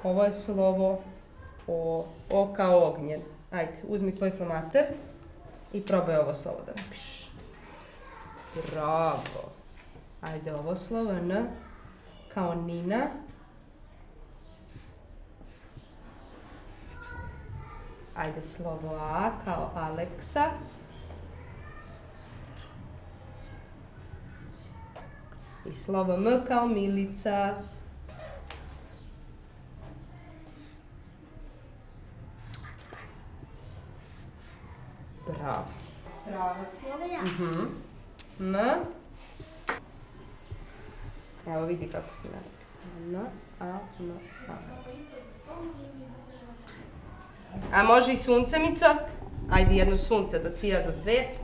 Ovo je slovo O. O kao ognjen. Ajde, uzmi tvoj flomaster i probaj ovo slovo da napišeš. Bravo. Ajde, ovo slovo N kao Nina. Ajde, slovo A kao Aleksa. I slovo M kao Milica. Bravo. Pravo slovo ja. M. Evo vidi kako si napisala. N, A, M, A. A može i sunce, Mico? Ajde jedno sunce da sija za cvet.